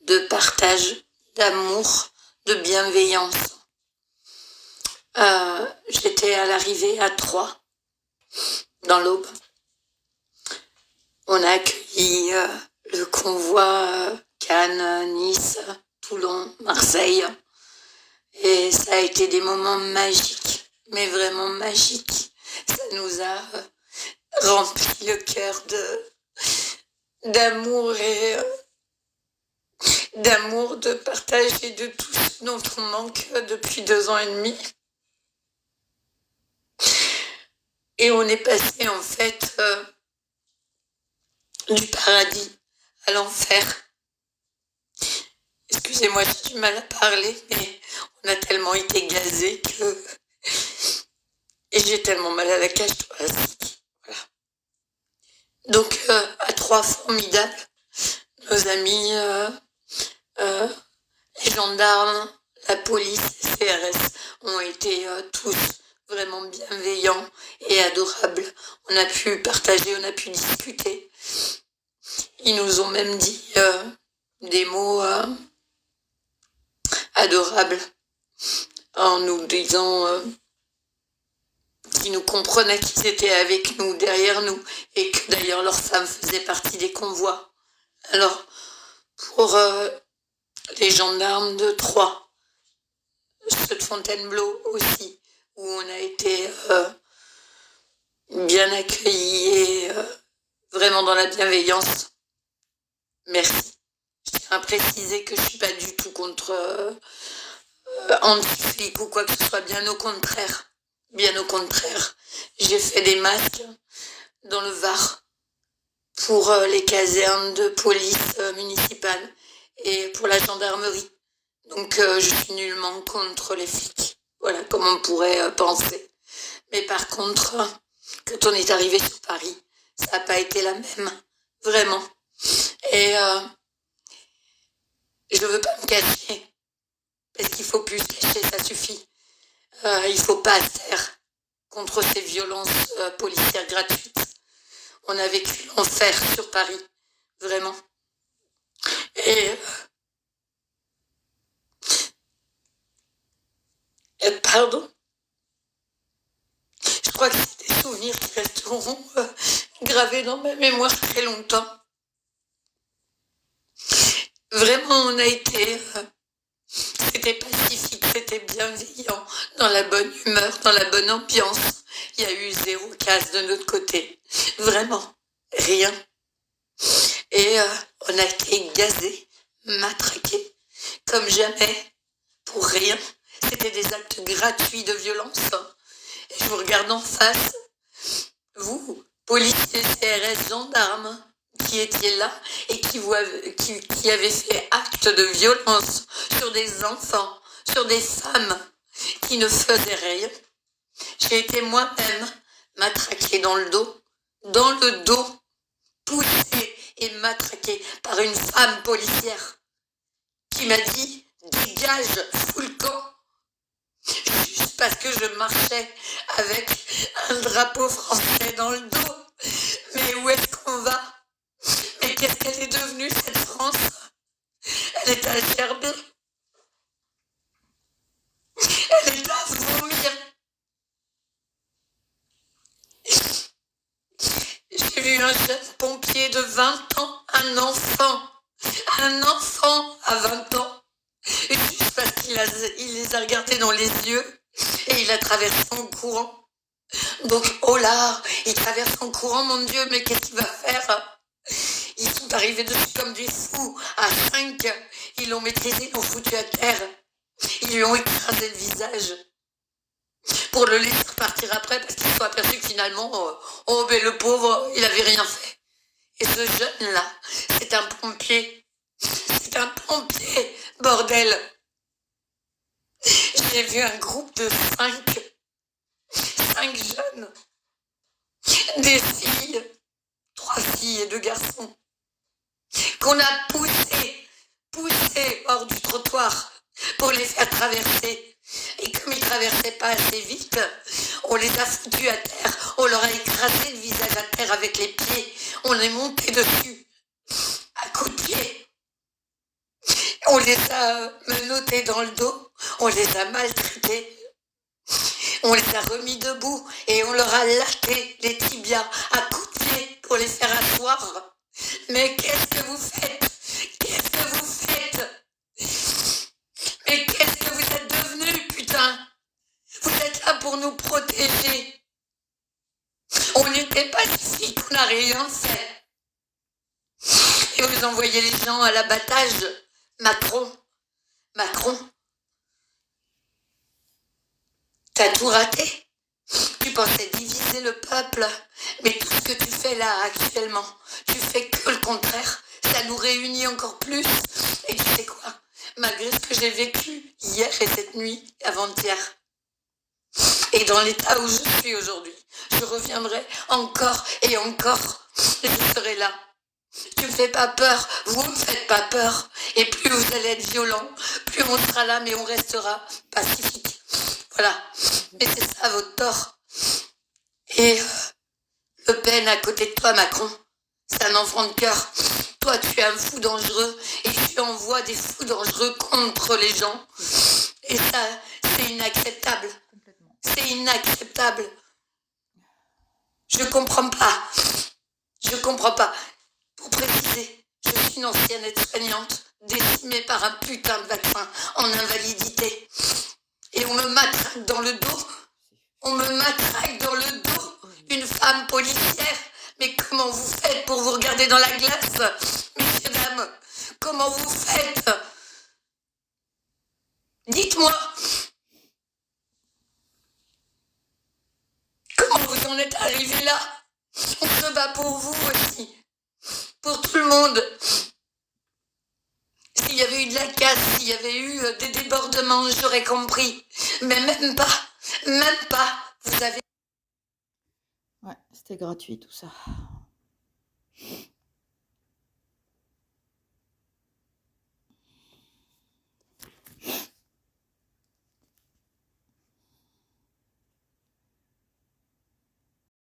de partage, d'amour, de bienveillance. J'étais à l'arrivée à Troyes, dans l'Aube. On a accueilli le convoi Cannes, Nice, Toulon, Marseille. Et ça a été des moments magiques, mais vraiment magiques. Ça nous a rempli le cœur d'amour et d'amour, de partage et de tout ce dont on manque depuis 2 ans et demi. Et on est passé en fait du paradis à l'enfer. Excusez-moi, j'ai du mal à parler, mais on a tellement été gazés que... Et j'ai tellement mal à la cage thoracique. Voilà. Donc, à Troyes, formidable. Nos amis, les gendarmes, la police, les CRS ont été tous vraiment bienveillants et adorables. On a pu partager, on a pu discuter. Ils nous ont même dit des mots adorables en nous disant qu'ils nous comprenaient, qu'ils étaient avec nous, derrière nous, et que d'ailleurs leurs femmes faisaient partie des convois. Alors, pour les gendarmes de Troyes, ceux de Fontainebleau aussi, où on a été bien accueillis et vraiment dans la bienveillance. Merci. Je tiens à préciser que je ne suis pas du tout contre anti-flic ou quoi que ce soit, bien au contraire. Bien au contraire. J'ai fait des masques dans le Var pour les casernes de police municipale et pour la gendarmerie. Donc je suis nullement contre les flics. Voilà, comme on pourrait penser. Mais par contre, quand on est arrivé sur Paris, ça n'a pas été la même. Vraiment. Et je ne veux pas me cacher. Parce qu'il ne faut plus se cacher, ça suffit. Il ne faut pas se taire contre ces violences policières gratuites. On a vécu l'enfer sur Paris. Vraiment. Et pardon. Je crois que c'est des souvenirs qui resteront gravés dans ma mémoire très longtemps. Vraiment, on a été... c'était pacifique, c'était bienveillant, dans la bonne humeur, dans la bonne ambiance. Il y a eu 0 casse de notre côté. Vraiment, rien. Et on a été gazés, matraqués, comme jamais, pour rien. C'était des actes gratuits de violence. Et je vous regarde en face, vous, policiers, CRS, gendarmes, qui étiez là et qui avaient fait acte de violence sur des enfants, sur des femmes qui ne faisaient rien. J'ai été moi-même matraquée dans le dos, poussée et matraquée par une femme policière qui m'a dit « Dégage, fous le camp !» Juste parce que je marchais avec un drapeau français dans le dos. Mais où est-ce qu'on va ? Mais qu'est-ce qu'elle est devenue, cette France ? Elle est à gerber. Elle est à vomir. J'ai vu un jeune pompier de 20 ans, un enfant à 20 ans, juste parce qu'il les a regardés dans les yeux et il a traversé en courant. Donc, oh là, il traverse en courant, mon Dieu, mais qu'est-ce qu'il va faire ? Ils sont arrivés dessus comme des fous, à 5, ils l'ont maîtrisé, ils l'ont foutu à terre, ils lui ont écrasé le visage pour le laisser repartir après parce qu'ils se sont aperçus que finalement, oh ben le pauvre, il avait rien fait. Et ce jeune-là, c'est un pompier, bordel. J'ai vu un groupe de 5 jeunes, des filles, 3 filles et 2 garçons, qu'on a poussés hors du trottoir pour les faire traverser. Et comme ils ne traversaient pas assez vite, on les a foutus à terre, on leur a écrasé le visage à terre avec les pieds, on est monté dessus, à coups de pied. On les a menottés dans le dos, on les a maltraités, on les a remis debout et on leur a lâché les tibias à coups de pied pour les faire asseoir. Mais qu'est-ce que vous faites? Qu'est-ce que vous faites? Mais qu'est-ce que vous êtes devenus, putain? Vous êtes là pour nous protéger. On était pacifiques, on n'a rien fait. Et vous envoyez les gens à l'abattage. Macron, t'as tout raté. Tu pensais diviser le peuple, mais tout ce que tu fais là actuellement, tu fais que le contraire. Ça nous réunit encore plus. Et tu sais quoi? Malgré ce que j'ai vécu hier et cette nuit, avant-hier, et dans l'état où je suis aujourd'hui, je reviendrai encore et encore. Et je serai là. Tu me fais pas peur, vous ne me faites pas peur. Et plus vous allez être violent, plus on sera là, mais on restera pacifique. Voilà. Mais c'est ça votre tort. Et Le Pen à côté de toi, Macron, c'est un enfant de cœur. Toi, tu es un fou dangereux et tu envoies des fous dangereux contre les gens. Et ça, c'est inacceptable. C'est inacceptable. Je comprends pas. Je comprends pas. Pour préciser, je suis une ancienne aide-soignante décimée par un putain de vaccin en invalidité. Et on me matraque dans le dos. On me matraque dans le dos. Une femme policière. Mais comment vous faites pour vous regarder dans la glace, messieurs, dames? Comment vous faites? Dites-moi. Comment vous en êtes arrivés là? On se bat pour vous aussi. Pour tout le monde. S'il y avait eu de la casse, s'il y avait eu des débordements, j'aurais compris. Mais même pas. Même pas. Vous avez... Ouais, c'était gratuit tout ça.